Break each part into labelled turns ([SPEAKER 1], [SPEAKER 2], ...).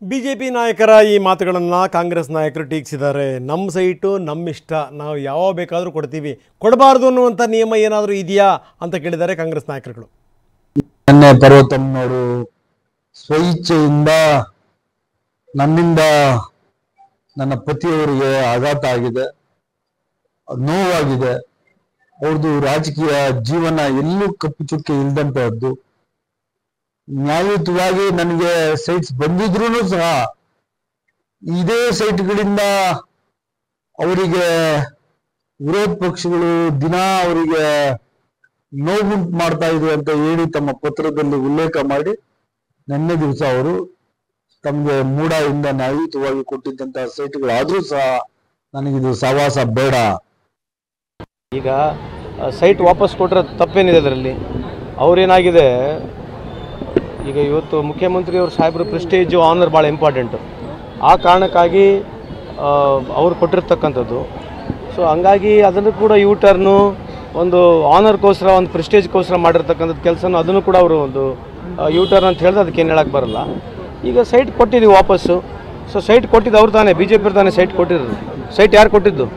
[SPEAKER 1] BJP ನಾಯಕರ ಈ ಮಾತುಗಳನ್ನು ಕಾಂಗ್ರೆಸ್ ನಾಯಕರು ಟೀಕಿಸಿದ್ದಾರೆ. ನಮ್ಮ ಸೈಟು ನಮ್ಮ ಇಷ್ಟ, ನಾವು ಯಾವ ಬೇಕಾದರೂ ಕೊಡ್ತೀವಿ, ಕೊಡಬಾರ್ದು ಅನ್ನುವಂಥ ನಿಯಮ ಏನಾದರೂ ಇದೆಯಾ ಅಂತ ಕೇಳಿದ್ದಾರೆ ಕಾಂಗ್ರೆಸ್ ನಾಯಕರುಗಳು.
[SPEAKER 2] ನಿನ್ನೆ ಪರ್ವತಮ್ಮನವರು ಸ್ವಇಚ್ಛೆಯಿಂದ ನನ್ನಿಂದ ನನ್ನ ಪತಿಯವರಿಗೆ ಆಘಾತ ಆಗಿದೆ, ನೋವಾಗಿದೆ. ಅವ್ರದ್ದು ರಾಜಕೀಯ ಜೀವನ ಎಲ್ಲೂ ಕಪ್ಪು ಚುಕ್ಕೆ ಇಲ್ದಂತಹದ್ದು. ನ್ಯಾಯಯುತವಾಗಿ ನನಗೆ ಸೈಟ್ಸ್ ಬಂದಿದ್ರು ಸಹ ಇದೇ ಸೈಟ್ಗಳಿಂದ ಅವರಿಗೆ ವಿರೋಧ ಪಕ್ಷಗಳು ದಿನ ಅವರಿಗೆ ನೋವುಂಟು ಮಾಡ್ತಾ ಇದೆ ಅಂತ ಹೇಳಿ ತಮ್ಮ ಪತ್ರದಲ್ಲಿ ಉಲ್ಲೇಖ ಮಾಡಿ ನಿನ್ನೆ ದಿವಸ ಅವರು ತಮಗೆ ಮೂಡಾದಿಂದ ನ್ಯಾಯಯುತವಾಗಿ ಕೊಟ್ಟಿದ್ದಂತಹ ಸೈಟ್ಗಳು ಆದ್ರೂ ಸಹ ನನಗಿದು ಸಹವಾಸ ಬೇಡ.
[SPEAKER 3] ಈಗ ಸೈಟ್ ವಾಪಸ್ ಕೊಟ್ಟರೆ ತಪ್ಪೇನಿದೆ ಅದರಲ್ಲಿ? ಅವ್ರೇನಾಗಿದೆ, ಈಗ ಇವತ್ತು ಮುಖ್ಯಮಂತ್ರಿಯವರು ಸಾಹೇಬ್ರ ಪ್ರೆಸ್ಟೇಜು ಆನರ್ ಭಾಳ ಇಂಪಾರ್ಟೆಂಟು. ಆ ಕಾರಣಕ್ಕಾಗಿ ಅವ್ರು ಕೊಟ್ಟಿರ್ತಕ್ಕಂಥದ್ದು. ಸೊ ಹಂಗಾಗಿ ಅದನ್ನು ಕೂಡ ಯೂ ಟರ್ನು ಒಂದು ಆನರ್ಗೋಸ್ಕರ, ಒಂದು ಪ್ರೆಸ್ಟೇಜ್ಗೋಸ್ಕರ ಮಾಡಿರ್ತಕ್ಕಂಥದ್ದು ಕೆಲಸನೂ ಅದನ್ನು ಕೂಡ ಅವರು ಒಂದು ಯೂ ಟರ್ನ್ ಅಂತ ಹೇಳಿದ್ರೆ ಅದಕ್ಕೆ ಏನು ಹೇಳಕ್ಕೆ ಬರಲ್ಲ. ಈಗ ಸೈಟ್ ಕೊಟ್ಟಿದ್ದೀವಿ ವಾಪಸ್ಸು. ಸೊ ಸೈಟ್ ಕೊಟ್ಟಿದ್ದು ಅವ್ರು ತಾನೇ, ಬಿ ಜೆ ಪಿ ತಾನೇ ಸೈಟ್ ಕೊಟ್ಟಿರೋದು. ಸೈಟ್ ಯಾರು ಕೊಟ್ಟಿದ್ದು?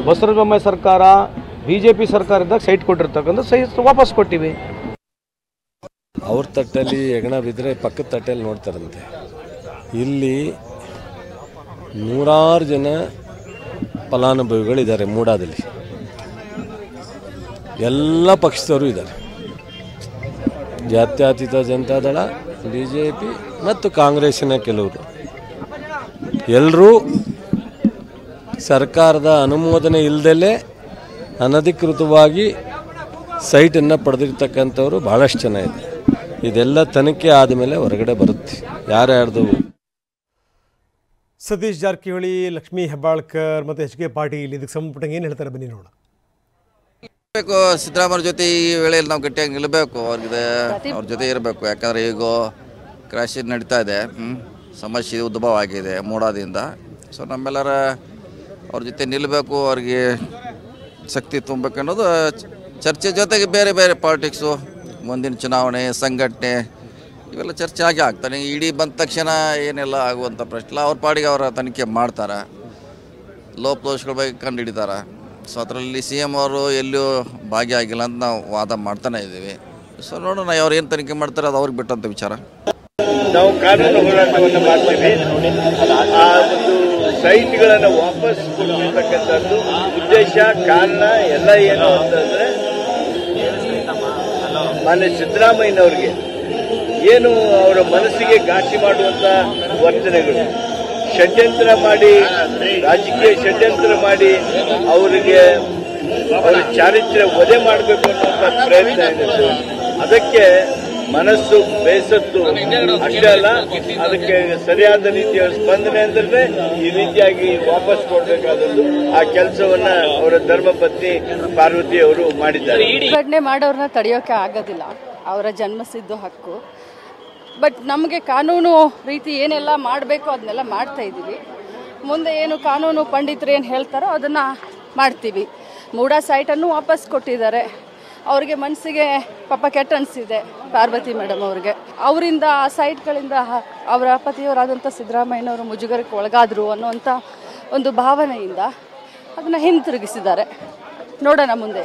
[SPEAKER 3] ಬಸವರಾಜ ಸರ್ಕಾರ, ಬಿ ಜೆ ಪಿ ಸರ್ಕಾರ ಇದ್ದಾಗ ಸೈಟ್ ಕೊಟ್ಟಿರ್ತಕ್ಕಂಥ ಸೈಟ್ ವಾಪಸ್ ಕೊಟ್ಟಿವಿ.
[SPEAKER 4] ಅವ್ರ ತಟ್ಟಲ್ಲಿ ಹೆಗಣ ಬಿದ್ದರೆ ಪಕ್ಕದ ತಟ್ಟೆಯಲ್ಲಿ ನೋಡ್ತಾರಂತೆ. ಇಲ್ಲಿ ನೂರಾರು ಜನ ಫಲಾನುಭವಿಗಳಿದ್ದಾರೆ ಮೂಡಾದಲ್ಲಿ, ಎಲ್ಲ ಪಕ್ಷದವರು ಇದ್ದಾರೆ. ಜಾತ್ಯತೀತ ಜನತಾದಳ, ಬಿ ಜೆ ಪಿ ಮತ್ತು ಕಾಂಗ್ರೆಸ್ಸಿನ ಕೆಲವರು ಎಲ್ಲರೂ ಸರ್ಕಾರದ ಅನುಮೋದನೆ ಇಲ್ಲದಲೇ ಅನಧಿಕೃತವಾಗಿ ಸೈಟನ್ನು ಪಡೆದಿರ್ತಕ್ಕಂಥವ್ರು ಭಾಳಷ್ಟು ಜನ ಇದೆ. ಇದೆಲ್ಲ ತನಿಖೆ ಆದಮೇಲೆ ಹೊರಗಡೆ ಬರುತ್ತೆ ಯಾರ್ಯಾರ್ದು.
[SPEAKER 1] ಸತೀಶ್ ಜಾರಕಿಹೊಳಿ, ಲಕ್ಷ್ಮೀ ಹೆಬ್ಬಾಳ್ಕರ್ ಮತ್ತು ಎಚ್ ಕೆ ಪಾಟೀಲ್ ಇದಕ್ಕೆ ಸಂಬಂಧಪಟ್ಟಂಗೆ ಏನು ಹೇಳ್ತಾರೆ ಬನ್ನಿ ನೋಡೋಣ.
[SPEAKER 5] ಸಿದ್ದರಾಮಯ್ಯ ಜೊತೆ ಈ ವೇಳೆಯಲ್ಲಿ ನಾವು ಗಟ್ಟಿಯಾಗಿ ನಿಲ್ಲಬೇಕು, ಅವ್ರ ಜೊತೆ ಇರಬೇಕು. ಯಾಕಂದರೆ ಈಗ ಕ್ರಾಶ್ ನಡೀತಾ ಇದೆ, ಸಮಸ್ಯೆ ಉದ್ಭವ ಆಗಿದೆ ಮೂಡಾದಿಂದ. ಸೊ ನಮ್ಮೆಲ್ಲರ ಅವ್ರ ಜೊತೆ ನಿಲ್ಲಬೇಕು, ಅವ್ರಿಗೆ ಶಕ್ತಿ ತುಂಬಬೇಕು ಅನ್ನೋದು ಚರ್ಚೆ. ಜೊತೆಗೆ ಬೇರೆ ಬೇರೆ ಪಾಲಿಟಿಕ್ಸು, ಮುಂದಿನ ಚುನಾವಣೆ, ಸಂಘಟನೆ ಇವೆಲ್ಲ ಚರ್ಚೆ ಆಗಿ ಆಗ್ತಾನೆ. ಇಡೀ ಬಂದ ತಕ್ಷಣ ಏನೆಲ್ಲ ಆಗುವಂಥ ಪ್ರಶ್ನೆ ಅವ್ರ ಪಾಡಿಗೆ ಅವರ ತನಿಖೆ ಮಾಡ್ತಾರೆ, ಲೋಪದೋಷಗಳ ಬಗ್ಗೆ ಕಂಡು ಹಿಡಿತಾರೆ. ಸೊ ಅದರಲ್ಲಿ ಸಿ ಎಮ್ ಅವರು ಎಲ್ಲೂ ಭಾಗಿಯಾಗಿಲ್ಲ ಅಂತ ನಾವು ವಾದ ಮಾಡ್ತಾನೆ ಇದ್ದೀವಿ. ಸೊ ನೋಡೋಣ ಅವ್ರು ಏನು ತನಿಖೆ ಮಾಡ್ತಾರೆ, ಅದು ಅವ್ರಿಗೆ ಬಿಟ್ಟಂಥ ವಿಚಾರ.
[SPEAKER 6] ನಾವು ಕಾನೂನು ಹೋರಾಟವನ್ನು ಮಾಡ್ತೀವಿ. ಆ ಒಂದು ಸೈಟ್ಗಳನ್ನು ವಾಪಸ್ ಕೊಡ್ತಕ್ಕಂಥದ್ದು ಉದ್ದೇಶ, ಕಾರಣ ಎಲ್ಲ ಏನು ಅಂತಂದರೆ, ಮಾನ್ಯ ಸಿದ್ದರಾಮಯ್ಯನವ್ರಿಗೆ ಏನು ಅವರ ಮನಸ್ಸಿಗೆ ಘಾಸಿ ಮಾಡುವಂಥ ವರ್ತನೆಗಳು, ಷಡ್ಯಂತ್ರ ಮಾಡಿ, ರಾಜಕೀಯ ಷಡ್ಯಂತ್ರ ಮಾಡಿ ಅವರಿಗೆ ಅವರ ಚಾರಿತ್ರ್ಯ ವಧೆ ಮಾಡಬೇಕು ಅನ್ನುವಂಥ ಪ್ರಯತ್ನ ಏನಿತ್ತು, ಅದಕ್ಕೆ ಮನಸ್ಸು ಬೇಸತ್ತು. ಅಷ್ಟೇ ಅಲ್ಲ, ಅದಕ್ಕೆ ಸರಿಯಾದ ರೀತಿಯ ಸ್ಪಂದನೆ ಅಂದ್ರೆ ಈ ರೀತಿಯಾಗಿ ವಾಪಸ್ ಕೊಡಬೇಕಾದದ್ದು. ಆ ಕೆಲಸವನ್ನ ಅವರ ಧರ್ಮಪತ್ನಿ ಪಾರ್ವತಿ ಅವರು ಮಾಡಿದ್ದಾರೆ.
[SPEAKER 7] ಪ್ರತಿಭಟನೆ ಮಾಡೋರನ್ನ ತಡೆಯೋಕೆ ಆಗೋದಿಲ್ಲ, ಅವರ ಜನ್ಮಸಿದ್ಧ ಹಕ್ಕು. ಬಟ್ ನಮಗೆ ಕಾನೂನು ರೀತಿ ಏನೆಲ್ಲ ಮಾಡಬೇಕು ಅದನ್ನೆಲ್ಲ ಮಾಡ್ತಾ ಇದ್ದೀವಿ. ಮುಂದೆ ಏನು ಕಾನೂನು ಪಂಡಿತರು ಏನು ಹೇಳ್ತಾರೋ ಅದನ್ನು ಮಾಡ್ತೀವಿ. ಮೂಡಾ ಸೈಟನ್ನು ವಾಪಸ್ ಕೊಟ್ಟಿದ್ದಾರೆ. ಅವ್ರಿಗೆ ಮನಸ್ಸಿಗೆ ಪಾಪ ಕೆಟ್ಟ ಅನಿಸಿದೆ ಪಾರ್ವತಿ ಮೇಡಮ್ ಅವ್ರಿಗೆ. ಅವರಿಂದ ಆ ಸೈಟ್ಗಳಿಂದ ಅವರ ಪತಿಯವರಾದಂಥ ಸಿದ್ದರಾಮಯ್ಯನವರು ಮುಜುಗರಕ್ಕೆ ಒಳಗಾದರು ಅನ್ನುವಂಥ ಒಂದು ಭಾವನೆಯಿಂದ ಅದನ್ನು ಹಿಂತಿರುಗಿಸಿದ್ದಾರೆ. ನೋಡೋಣ ಮುಂದೆ.